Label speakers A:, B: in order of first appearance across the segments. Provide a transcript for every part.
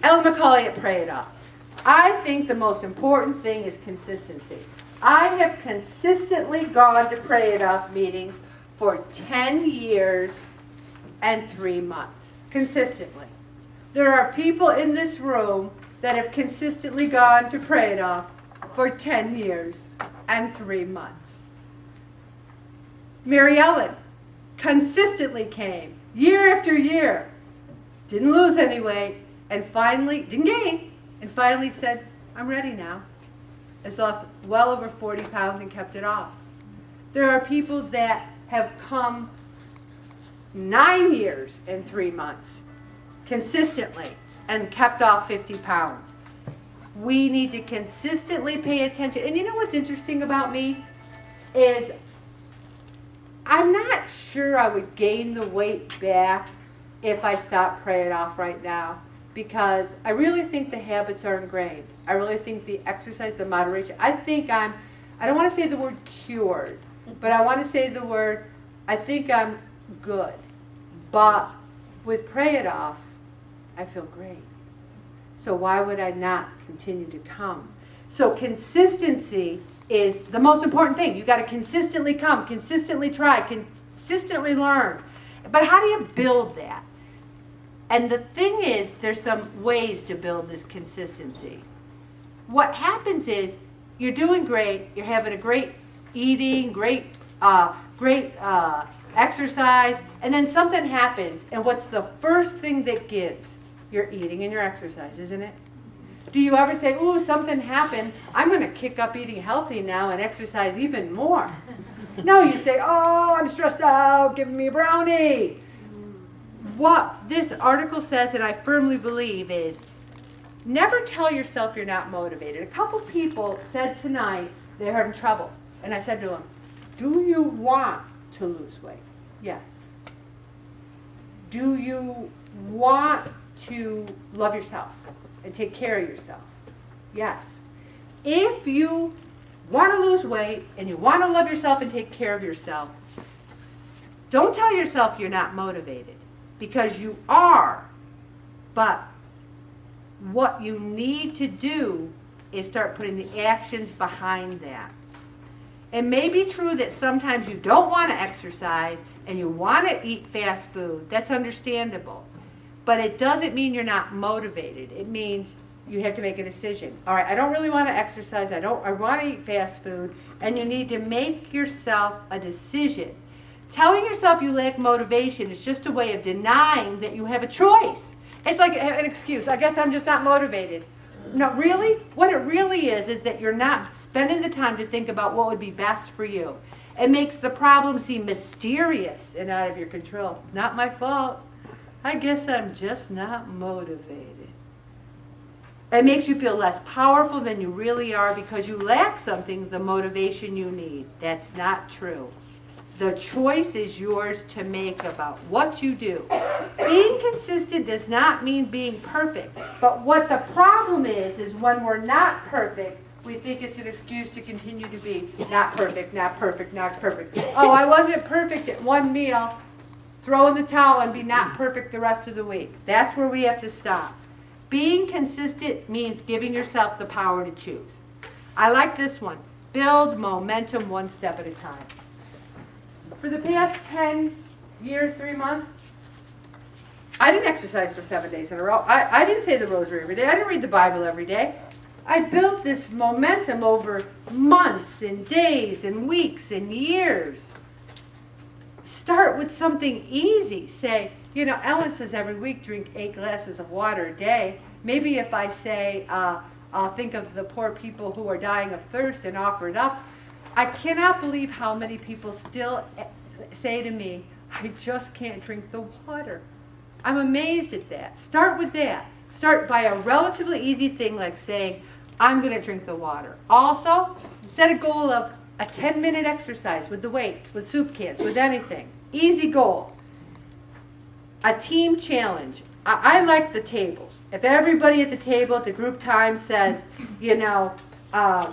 A: Ellen McCauley at Pray It Off. I think the most important thing is consistency. I have consistently gone to Pray It Off meetings for 10 years and 3 months. Consistently. There are people in this room that have consistently gone to Pray It Off for 10 years and 3 months. Mary Ellen consistently came year after year, didn't lose any weight, and finally, didn't gain, and finally said, I'm ready now. Has lost well over 40 pounds and kept it off. There are people that have come 9 years and 3 months consistently and kept off 50 pounds. We need to consistently pay attention. And you know what's interesting about me is I'm not sure I would gain the weight back if I stopped Pray It Off right now, because I really think the habits are ingrained. I really think the exercise, the moderation, I don't want to say the word cured, but I want to say the word, I think I'm good. But with Pray It Off, I feel great. So why would I not continue to come? So consistency is the most important thing. You've got to consistently come, consistently try, consistently learn. But how do you build that? And the thing is, there's some ways to build this consistency. What happens is, you're doing great, you're having a great eating, great exercise, and then something happens, and what's the first thing that gives? Your eating and your exercise, isn't it? Do you ever say, ooh, something happened, I'm going to kick up eating healthy now and exercise even more? No, you say, oh, I'm stressed out, give me a brownie. What this article says, and I firmly believe, is never tell yourself you're not motivated. A couple people said tonight they're having trouble. And I said to them, do you want to lose weight? Yes. Do you want to love yourself and take care of yourself? Yes. If you want to lose weight and you want to love yourself and take care of yourself, don't tell yourself you're not motivated, because you are. But what you need to do is start putting the actions behind that. It may be true that sometimes you don't want to exercise and you want to eat fast food. That's understandable. But it doesn't mean you're not motivated. It means you have to make a decision. All right, I don't really want to exercise. I want to eat fast food. And you need to make yourself a decision. Telling yourself you lack motivation is just a way of denying that you have a choice. It's like an excuse. I guess I'm just not motivated. No, really? What it really is that you're not spending the time to think about what would be best for you. It makes the problem seem mysterious and out of your control. Not my fault. I guess I'm just not motivated. It makes you feel less powerful than you really are because you lack something, the motivation you need. That's not true. The choice is yours to make about what you do. Being consistent does not mean being perfect. But what the problem is when we're not perfect, we think it's an excuse to continue to be not perfect, not perfect, not perfect. Oh, I wasn't perfect at one meal. Throw in the towel and be not perfect the rest of the week. That's where we have to stop. Being consistent means giving yourself the power to choose. I like this one. Build momentum one step at a time. For the past 10 years, 3 months, I didn't exercise for 7 days in a row. I didn't say the rosary every day. I didn't read the Bible every day. I built this momentum over months and days and weeks and years. Start with something easy. Say, Ellen says every week drink 8 glasses of water a day. Maybe if I say, I'll think of the poor people who are dying of thirst and offer it up. I cannot believe how many people still say to me, I just can't drink the water. I'm amazed at that. Start with that. Start by a relatively easy thing like saying, I'm going to drink the water. Also, set a goal of a 10-minute exercise with the weights, with soup cans, with anything. Easy goal. A team challenge. I like the tables. If everybody at the table at the group time says,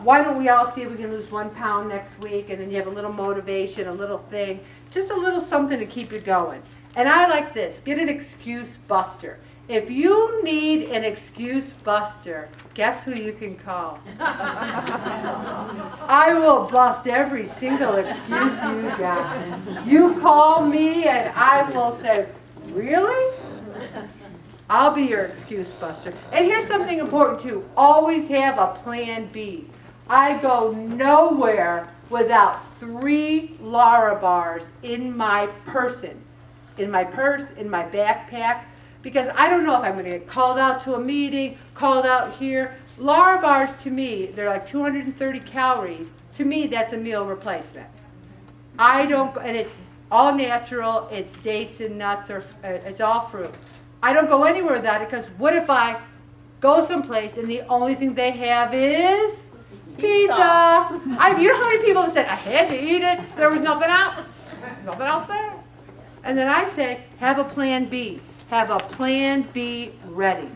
A: why don't we all see if we can lose 1 pound next week, and then you have a little motivation, a little thing, just a little something to keep you going. And I like this. Get an excuse buster. If you need an excuse buster, guess who you can call? I will bust every single excuse you got. You call me and I will say, really? I'll be your excuse buster. And here's something important too. Always have a plan B. I go nowhere without 3 Lara bars in my person, in my purse, in my backpack, because I don't know if I'm going to get called out to a meeting, called out here. Lara bars to me, they're like 230 calories. To me, that's a meal replacement. I don't, and it's all natural, it's dates and nuts, or it's all fruit. I don't go anywhere without it, because what if I go someplace and the only thing they have is pizza? You know how many people have said, I had to eat it, there was nothing else. Nothing else there. And then I say, have a plan B. Have a plan B ready.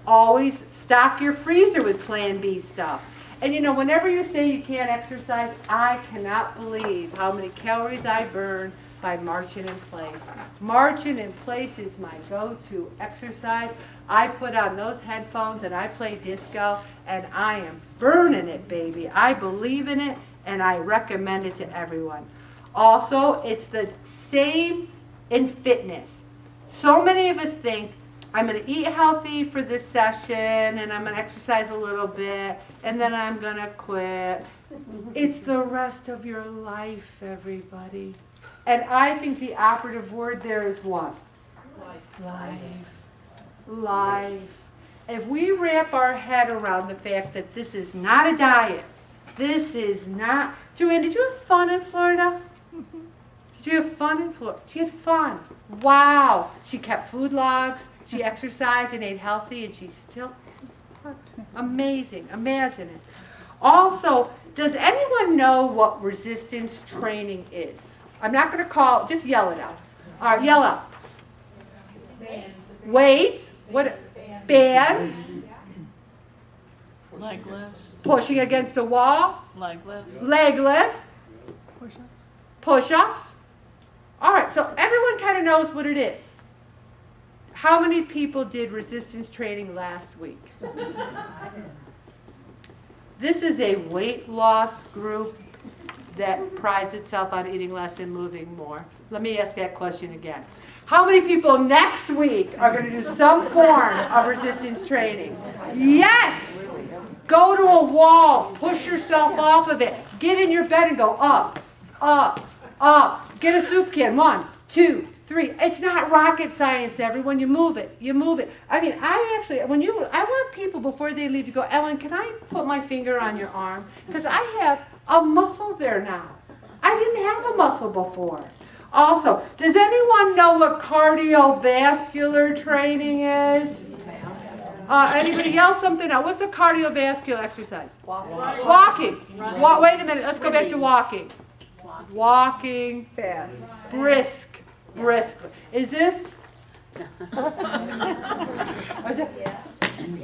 A: Always stock your freezer with plan B stuff. And you know, whenever you say you can't exercise, I cannot believe how many calories I burn by marching in place. Marching in place is my go-to exercise. I put on those headphones and I play disco and I am burning it, baby. I believe in it and I recommend it to everyone. Also, it's the same in fitness. So many of us think, I'm going to eat healthy for this session and I'm going to exercise a little bit and then I'm going to quit. It's the rest of your life, everybody. And I think the operative word there is what? Life. Life. If we wrap our head around the fact that this is not a diet, this is not... Joanne, did you have fun in Florida? Did you have fun in Florida? She had fun. Wow. She kept food logs. She exercised and ate healthy, and she's still amazing. Imagine it. Also, does anyone know what resistance training is? I'm not going to call, just yell it out. All right, yell out. Weights. What? Bands.
B: Leg lifts.
A: Pushing against a wall.
B: Leg lifts.
A: Leg lifts.
B: Push-ups.
A: Push-ups. All right, so everyone kind of knows what it is. How many people did resistance training last week? This is a weight loss group that prides itself on eating less and moving more. Let me ask that question again. How many people next week are going to do some form of resistance training? Yes! Go to a wall. Push yourself off of it. Get in your bed and go up, up, up. Get a soup can. 1, 2, 3. It's not rocket science, everyone. You move it. You move it. I mean, I want people before they leave to go, Ellen, can I put my finger on your arm? Because I have a muscle there now. I didn't have a muscle before. Also, does anyone know what cardiovascular training is? Anybody else something else? What's a cardiovascular exercise? Walking. Wait a minute. Let's go back to walking. Walking.
C: Fast.
A: Brisk. Is this? Is it?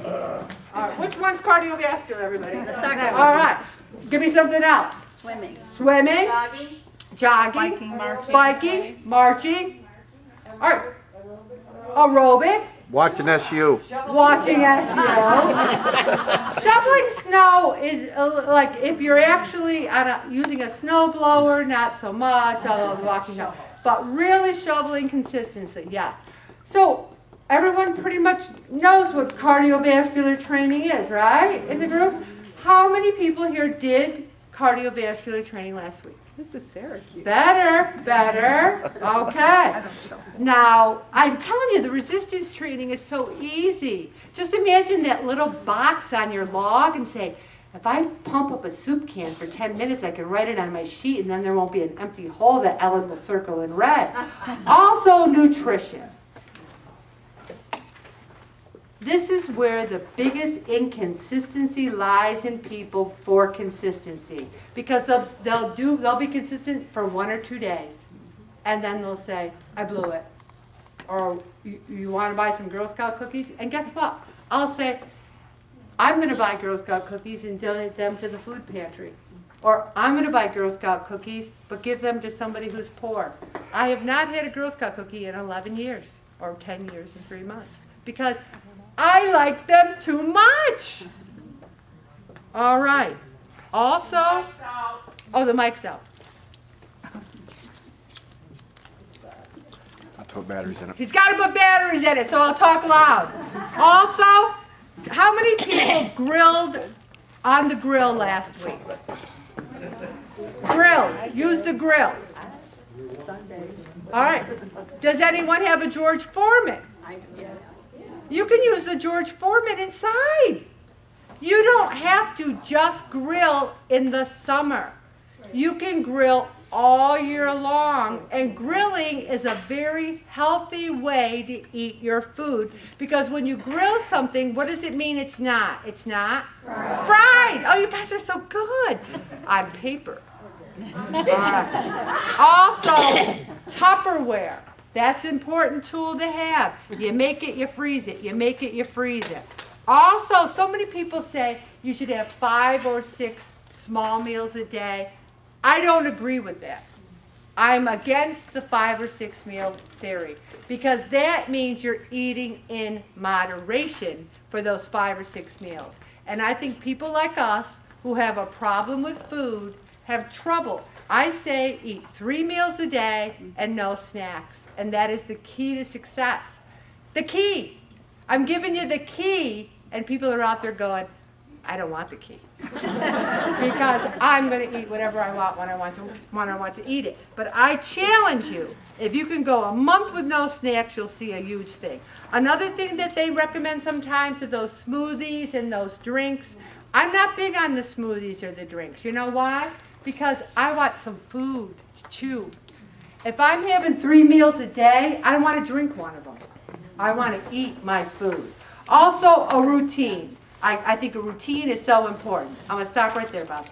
A: All right. Which one's cardiovascular, everybody?
C: The second one.
A: All right. Give me something else.
C: Swimming.
A: Swimming. Jogging.
B: Biking,
A: Marching. All right. Aerobics.
D: Watching SU.
A: Watching SEO. Shoveling snow is like if you're actually using a snow blower, not so much, although the walking snow, but really shoveling consistently, yes. So everyone pretty much knows what cardiovascular training is, right, in the group? How many people here did cardiovascular training last week?
C: This is Syracuse.
A: Better. Okay. Now, I'm telling you, the resistance training is so easy. Just imagine that little box on your log and say, if I pump up a soup can for 10 minutes, I can write it on my sheet, and then there won't be an empty hole that Ellen will circle in red. Also, nutrition. This is where the biggest inconsistency lies in people for consistency. Because they'll be consistent for 1 or 2 days. And then they'll say, I blew it. Or you want to buy some Girl Scout cookies? And guess what? I'll say, I'm going to buy Girl Scout cookies and donate them to the food pantry. Or I'm going to buy Girl Scout cookies, but give them to somebody who's poor. I have not had a Girl Scout cookie in 11 years. Or 10 years and 3 months. because I like them too much. All right. Also, oh, the mic's out.
C: I put batteries in it.
A: He's got to put batteries in it, so I'll talk loud. Also, how many people grilled on the grill last week? Grill. Use the grill. All right. Does anyone have a George Foreman? You can use the George Foreman inside. You don't have to just grill in the summer. You can grill all year long, and grilling is a very healthy way to eat your food, because when you grill something, what does it mean it's not? It's not? Fried. Oh, you guys are so good on paper. Also, Tupperware. That's an important tool to have. You make it, you freeze it. You make it, you freeze it. Also, so many people say you should have 5 or 6 small meals a day. I don't agree with that. I'm against the 5 or 6 meal theory, because that means you're eating in moderation for those 5 or 6 meals. And I think people like us who have a problem with food have trouble. I say eat 3 meals a day and no snacks. And that is the key to success. The key. I'm giving you the key, and people are out there going, I don't want the key. Because I'm going to eat whatever I want when I want to eat it. But I challenge you, if you can go a month with no snacks, you'll see a huge thing. Another thing that they recommend sometimes are those smoothies and those drinks. I'm not big on the smoothies or the drinks. You know why? Because I want some food to chew. If I'm having 3 meals a day, I don't want to drink one of them. I want to eat my food. Also, a routine. I think a routine is so important. I'm going to stop right there, Bob.